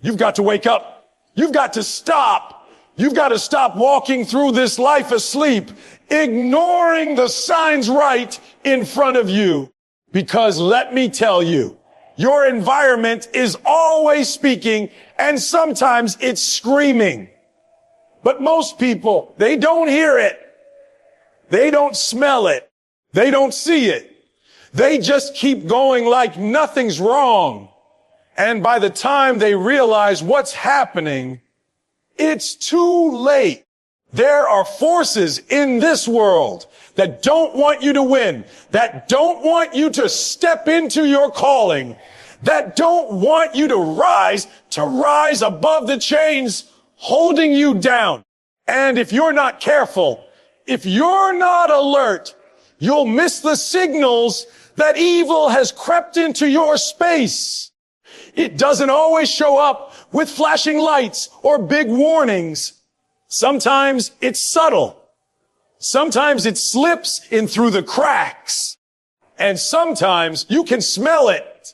You've got to wake up. You've got to stop. You've got to stop walking through this life asleep, ignoring the signs right in front of you. Because let me tell you, your environment is always speaking, and sometimes it's screaming. But most people, they don't hear it. They don't smell it. They don't see it. They just keep going like nothing's wrong. And by the time they realize what's happening, it's too late. There are forces in this world that don't want you to win, that don't want you to step into your calling, that don't want you to rise above the chains holding you down. And if you're not careful, if you're not alert, you'll miss the signals that evil has crept into your space. It doesn't always show up with flashing lights or big warnings. Sometimes it's subtle. Sometimes it slips in through the cracks. And sometimes you can smell it.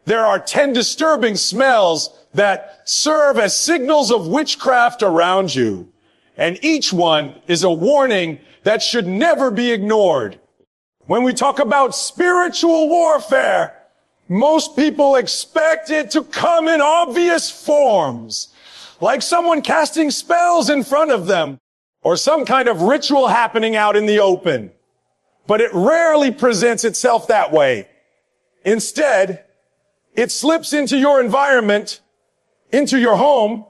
There are 10 disturbing smells that serve as signals of witchcraft around you. And each one is a warning that should never be ignored. When we talk about spiritual warfare, most people expect it to come in obvious forms, like someone casting spells in front of them, or some kind of ritual happening out in the open. But it rarely presents itself that way. Instead, it slips into your environment, into your home,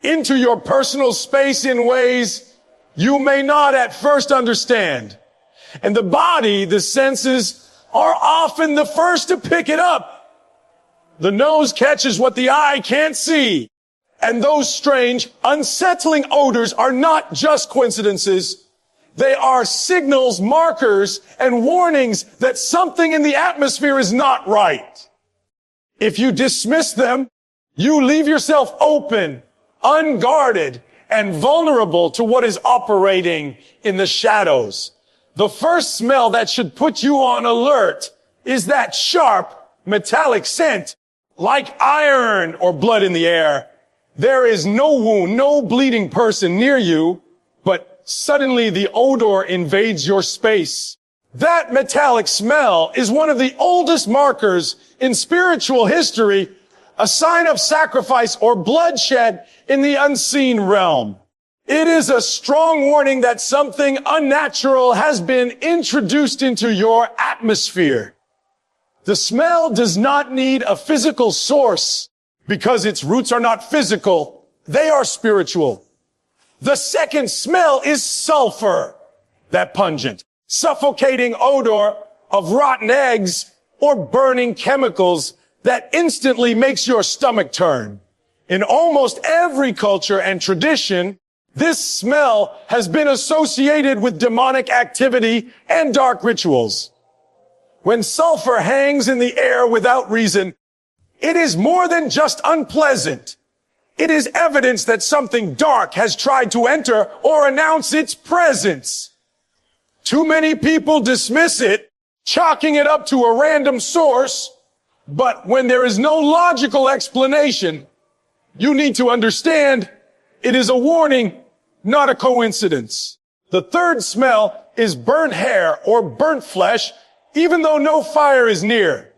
into your personal space in ways you may not at first understand. And the body, the senses, are often the first to pick it up. The nose catches what the eye can't see. And those strange, unsettling odors are not just coincidences. They are signals, markers, and warnings that something in the atmosphere is not right. If you dismiss them, you leave yourself open, unguarded, and vulnerable to what is operating in the shadows. The first smell that should put you on alert is that sharp, metallic scent, like iron or blood in the air. There is no wound, no bleeding person near you, but suddenly the odor invades your space. That metallic smell is one of the oldest markers in spiritual history, a sign of sacrifice or bloodshed in the unseen realm. It is a strong warning that something unnatural has been introduced into your atmosphere. The smell does not need a physical source because its roots are not physical. They are spiritual. The second smell is sulfur, that pungent, suffocating odor of rotten eggs or burning chemicals that instantly makes your stomach turn. In almost every culture and tradition, this smell has been associated with demonic activity and dark rituals. When sulfur hangs in the air without reason, it is more than just unpleasant. It is evidence that something dark has tried to enter or announce its presence. Too many people dismiss it, chalking it up to a random source. But when there is no logical explanation, you need to understand it is a warning, not a coincidence. The third smell is burnt hair or burnt flesh, even though no fire is near.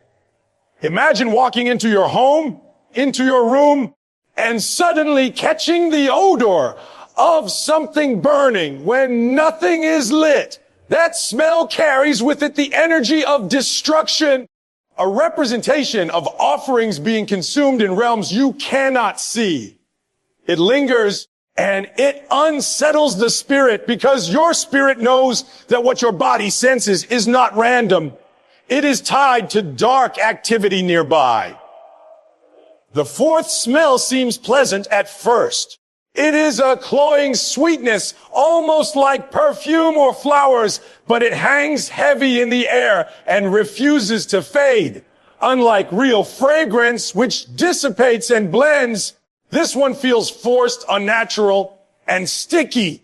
Imagine walking into your home, into your room, and suddenly catching the odor of something burning when nothing is lit. That smell carries with it the energy of destruction, a representation of offerings being consumed in realms you cannot see. It lingers and it unsettles the spirit because your spirit knows that what your body senses is not random. It is tied to dark activity nearby. The fourth smell seems pleasant at first. It is a cloying sweetness, almost like perfume or flowers, but it hangs heavy in the air and refuses to fade. Unlike real fragrance, which dissipates and blends, this one feels forced, unnatural, and sticky.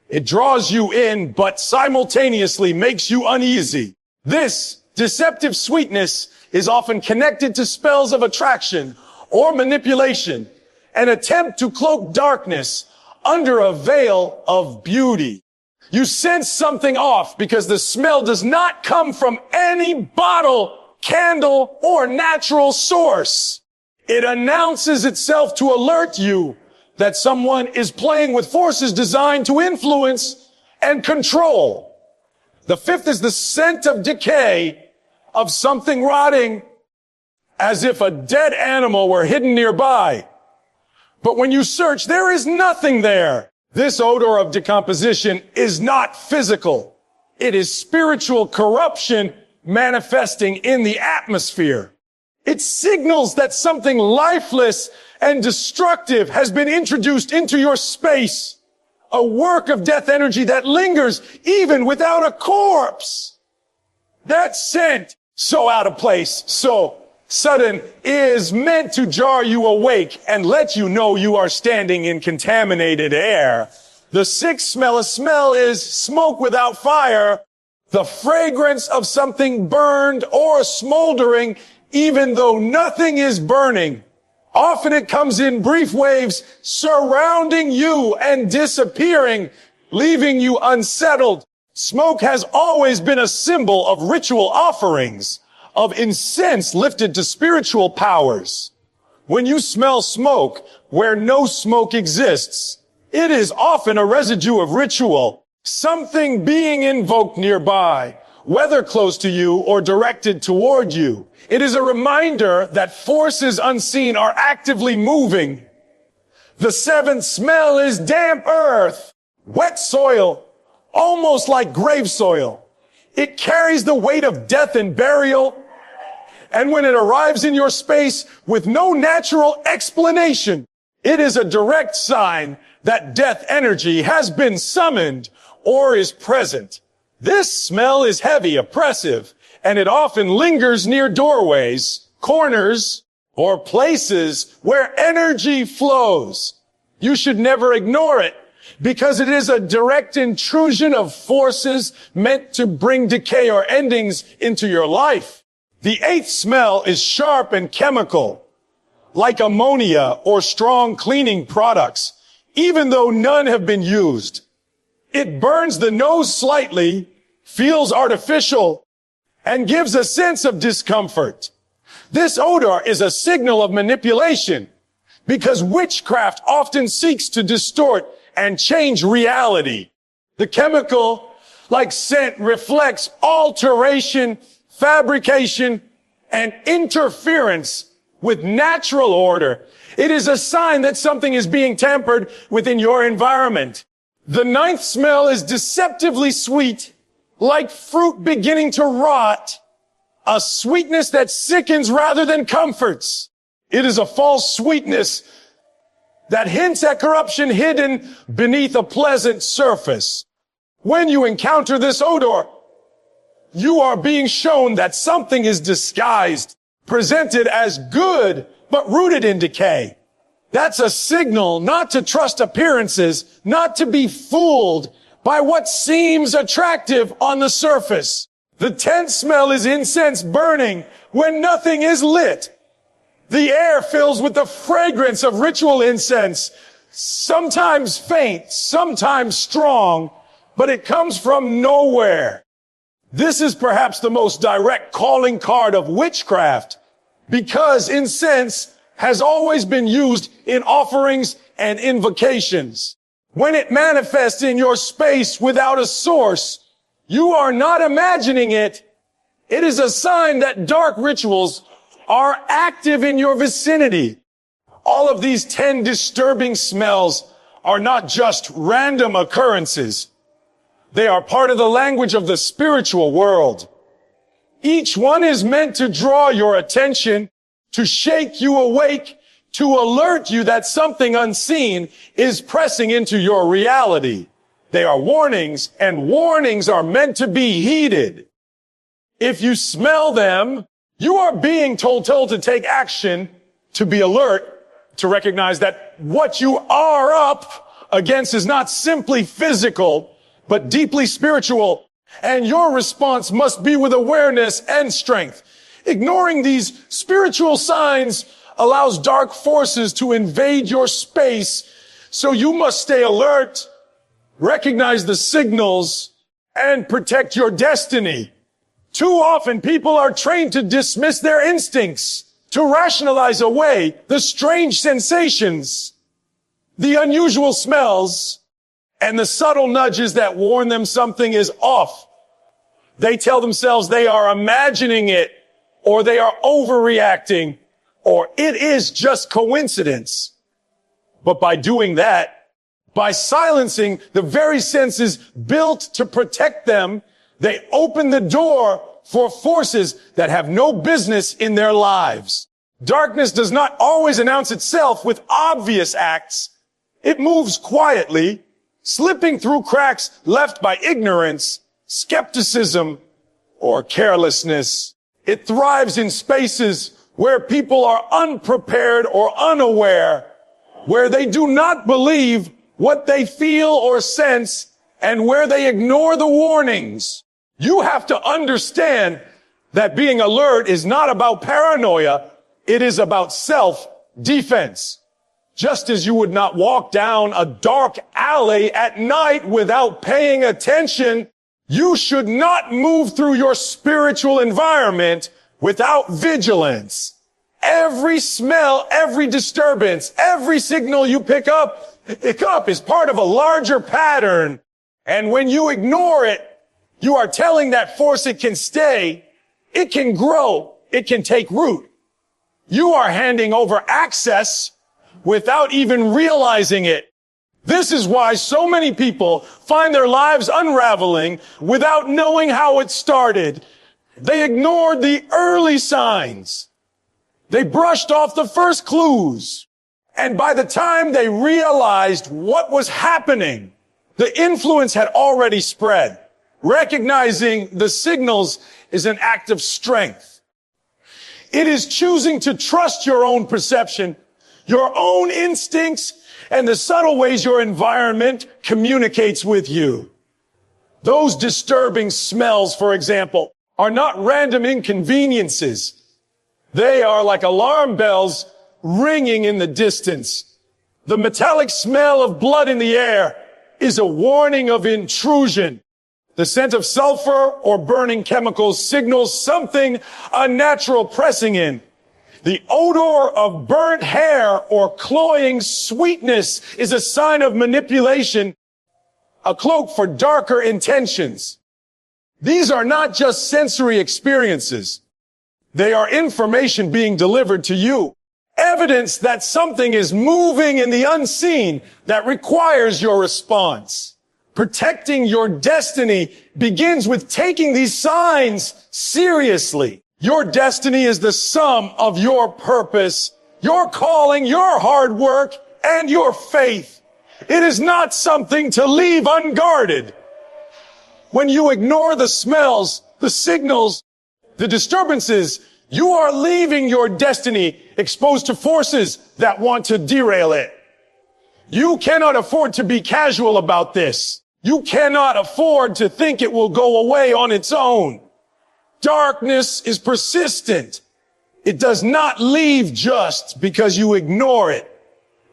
It draws you in, but simultaneously makes you uneasy. This deceptive sweetness is often connected to spells of attraction or manipulation, an attempt to cloak darkness under a veil of beauty. You sense something off because the smell does not come from any bottle, candle, or natural source. It announces itself to alert you that someone is playing with forces designed to influence and control. The fifth is the scent of decay, of something rotting, as if a dead animal were hidden nearby. But when you search, there is nothing there. This odor of decomposition is not physical. It is spiritual corruption manifesting in the atmosphere. It signals that something lifeless and destructive has been introduced into your space. A work of death energy that lingers even without a corpse. That scent, so out of place, so sudden, is meant to jar you awake and let you know you are standing in contaminated air. The sixth smell is smoke without fire, the fragrance of something burned or smoldering, even though nothing is burning. Often it comes in brief waves, surrounding you and disappearing, leaving you unsettled. Smoke has always been a symbol of ritual offerings, of incense lifted to spiritual powers. When you smell smoke where no smoke exists, it is often a residue of ritual, something being invoked nearby, whether close to you or directed toward you. It is a reminder that forces unseen are actively moving. The seventh smell is damp earth, wet soil, almost like grave soil. It carries the weight of death and burial. And when it arrives in your space with no natural explanation, it is a direct sign that death energy has been summoned or is present. This smell is heavy, oppressive, and it often lingers near doorways, corners, or places where energy flows. You should never ignore it because it is a direct intrusion of forces meant to bring decay or endings into your life. The eighth smell is sharp and chemical, like ammonia or strong cleaning products, even though none have been used. It burns the nose slightly, feels artificial, and gives a sense of discomfort. This odor is a signal of manipulation because witchcraft often seeks to distort and change reality. The chemical, like scent, reflects alteration, fabrication, and interference with natural order. It is a sign that something is being tampered within your environment. The ninth smell is deceptively sweet, like fruit beginning to rot, a sweetness that sickens rather than comforts. It is a false sweetness that hints at corruption hidden beneath a pleasant surface. When you encounter this odor, you are being shown that something is disguised, presented as good, but rooted in decay. That's a signal not to trust appearances, not to be fooled by what seems attractive on the surface. The tenth smell is incense burning when nothing is lit. The air fills with the fragrance of ritual incense, sometimes faint, sometimes strong, but it comes from nowhere. This is perhaps the most direct calling card of witchcraft because incense has always been used in offerings and invocations. When it manifests in your space without a source, you are not imagining it. It is a sign that dark rituals are active in your vicinity. All of these 10 disturbing smells are not just random occurrences. They are part of the language of the spiritual world. Each one is meant to draw your attention, to shake you awake, to alert you that something unseen is pressing into your reality. They are warnings, and warnings are meant to be heeded. If you smell them, you are being told to take action, to be alert, to recognize that what you are up against is not simply physical, but deeply spiritual, and your response must be with awareness and strength. Ignoring these spiritual signs allows dark forces to invade your space. So you must stay alert, recognize the signals, and protect your destiny. Too often people are trained to dismiss their instincts, to rationalize away the strange sensations, the unusual smells, and the subtle nudges that warn them something is off. They tell themselves they are imagining it, or they are overreacting, or it is just coincidence. But by doing that, by silencing the very senses built to protect them, they open the door for forces that have no business in their lives. Darkness does not always announce itself with obvious acts. It moves quietly, slipping through cracks left by ignorance, skepticism, or carelessness. It thrives in spaces where people are unprepared or unaware, where they do not believe what they feel or sense, and where they ignore the warnings. You have to understand that being alert is not about paranoia. It is about self-defense. Just as you would not walk down a dark alley at night without paying attention, you should not move through your spiritual environment without vigilance. Every smell, every disturbance, every signal you pick up is part of a larger pattern. And when you ignore it, you are telling that force it can stay, it can grow, it can take root. You are handing over access without even realizing it. This is why so many people find their lives unraveling without knowing how it started. They ignored the early signs. They brushed off the first clues. And by the time they realized what was happening, the influence had already spread. Recognizing the signals is an act of strength. It is choosing to trust your own perception, your own instincts, and the subtle ways your environment communicates with you. Those disturbing smells, for example, are not random inconveniences. They are like alarm bells ringing in the distance. The metallic smell of blood in the air is a warning of intrusion. The scent of sulfur or burning chemicals signals something unnatural pressing in. The odor of burnt hair or cloying sweetness is a sign of manipulation, a cloak for darker intentions. These are not just sensory experiences. They are information being delivered to you. Evidence that something is moving in the unseen that requires your response. Protecting your destiny begins with taking these signs seriously. Your destiny is the sum of your purpose, your calling, your hard work, and your faith. It is not something to leave unguarded. When you ignore the smells, the signals, the disturbances, you are leaving your destiny exposed to forces that want to derail it. You cannot afford to be casual about this. You cannot afford to think it will go away on its own. Darkness is persistent. It does not leave just because you ignore it.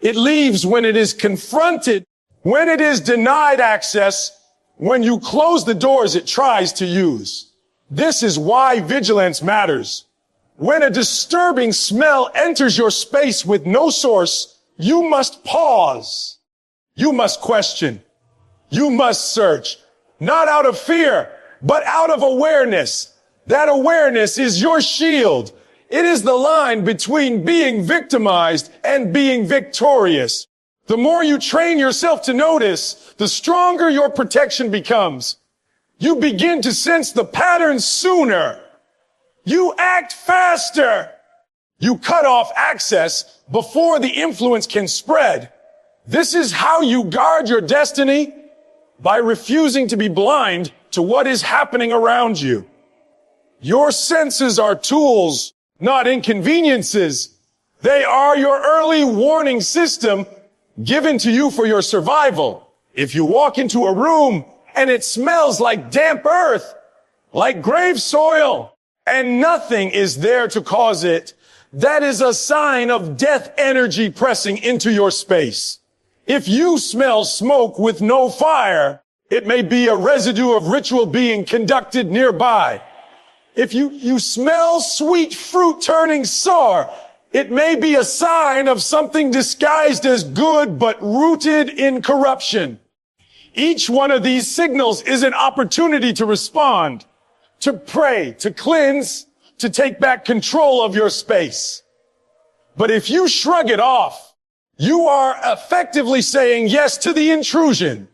It leaves when it is confronted, when it is denied access, when you close the doors it tries to use. This is why vigilance matters. When a disturbing smell enters your space with no source, you must pause. You must question. You must search, not out of fear, but out of awareness. That awareness is your shield. It is the line between being victimized and being victorious. The more you train yourself to notice, the stronger your protection becomes. You begin to sense the patterns sooner. You act faster. You cut off access before the influence can spread. This is how you guard your destiny, by refusing to be blind to what is happening around you. Your senses are tools, not inconveniences. They are your early warning system given to you for your survival. If you walk into a room and it smells like damp earth, like grave soil, and nothing is there to cause it, that is a sign of death energy pressing into your space. If you smell smoke with no fire, it may be a residue of ritual being conducted nearby. If you smell sweet fruit turning sour, it may be a sign of something disguised as good but rooted in corruption. Each one of these signals is an opportunity to respond, to pray, to cleanse, to take back control of your space. But if you shrug it off, you are effectively saying yes to the intrusion.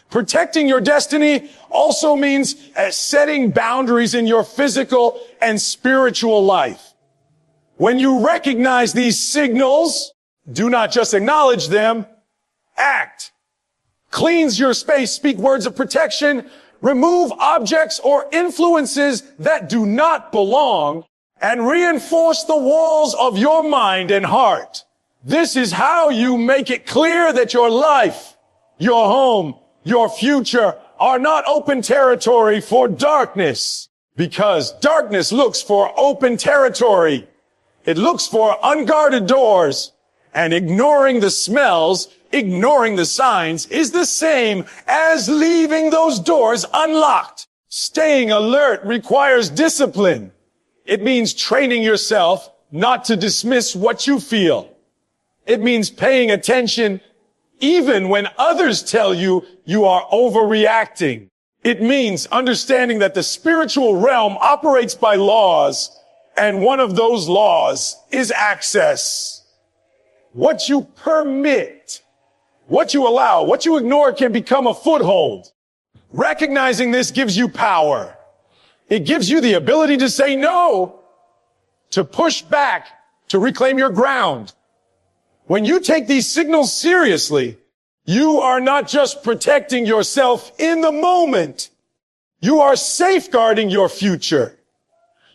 Protecting your destiny also means setting boundaries in your physical and spiritual life. When you recognize these signals, do not just acknowledge them, act. Cleanse your space, speak words of protection, remove objects or influences that do not belong, and reinforce the walls of your mind and heart. This is how you make it clear that your life, your home, your future are not open territory for darkness, because darkness looks for open territory. It looks for unguarded doors, and ignoring the smells, ignoring the signs is the same as leaving those doors unlocked. Staying alert requires discipline. It means training yourself not to dismiss what you feel. It means paying attention even when others tell you you are overreacting. It means understanding that the spiritual realm operates by laws, and one of those laws is access. What you permit, what you allow, what you ignore can become a foothold. Recognizing this gives you power. It gives you the ability to say no, to push back, to reclaim your ground. When you take these signals seriously, you are not just protecting yourself in the moment. You are safeguarding your future.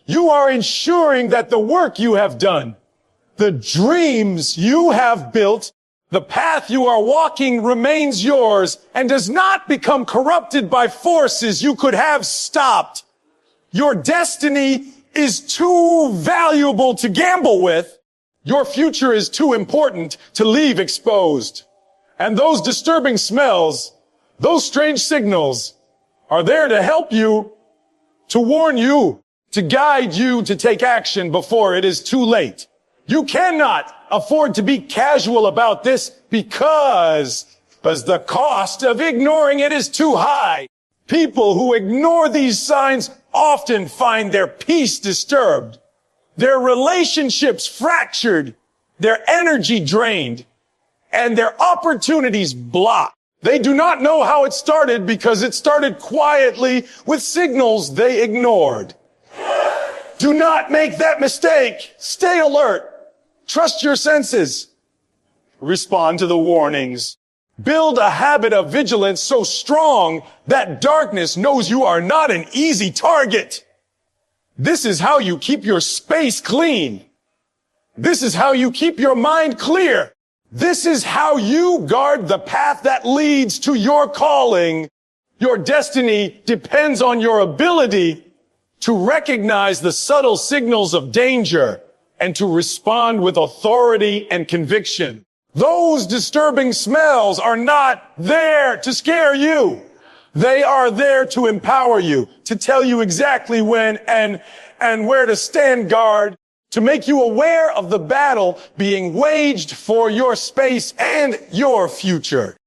You are ensuring that the work you have done, the dreams you have built, the path you are walking remains yours and does not become corrupted by forces you could have stopped. Your destiny is too valuable to gamble with. Your future is too important to leave exposed. And those disturbing smells, those strange signals are there to help you, to warn you, to guide you to take action before it is too late. You cannot afford to be casual about this because the cost of ignoring it is too high. People who ignore these signs often find their peace disturbed, their relationships fractured, their energy drained, and their opportunities blocked. They do not know how it started because it started quietly with signals they ignored. Do not make that mistake. Stay alert. Trust your senses. Respond to the warnings. Build a habit of vigilance so strong that darkness knows you are not an easy target. This is how you keep your space clean. This is how you keep your mind clear. This is how you guard the path that leads to your calling. Your destiny depends on your ability to recognize the subtle signals of danger and to respond with authority and conviction. Those disturbing smells are not there to scare you. They are there to empower you, to tell you exactly when and where to stand guard, to make you aware of the battle being waged for your space and your future.